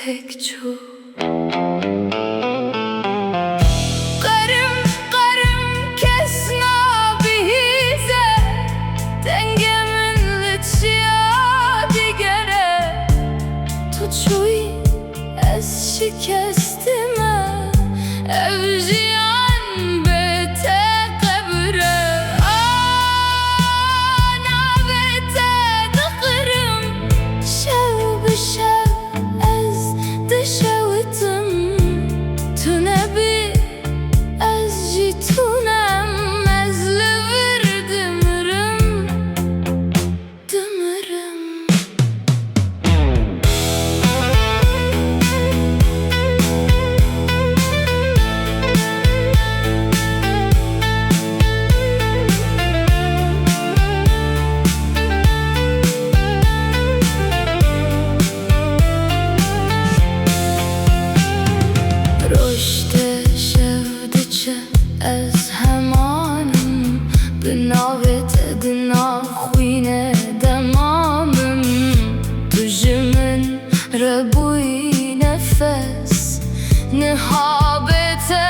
tek çû. Qerîm kes nabihîze, Dengê Mın çiya digere, çûyî ez şikestî jiyan bete qebre. Aaaah Navê te diqirim, şev bi şev ez dişewitim, nebî ez jî tunem, ez li vir dimirim, dimirim. Roşte şev diçe ez hemanım, bi navê te dinaxwîne demamım, tu ji min re bûyî nefes, nihabê te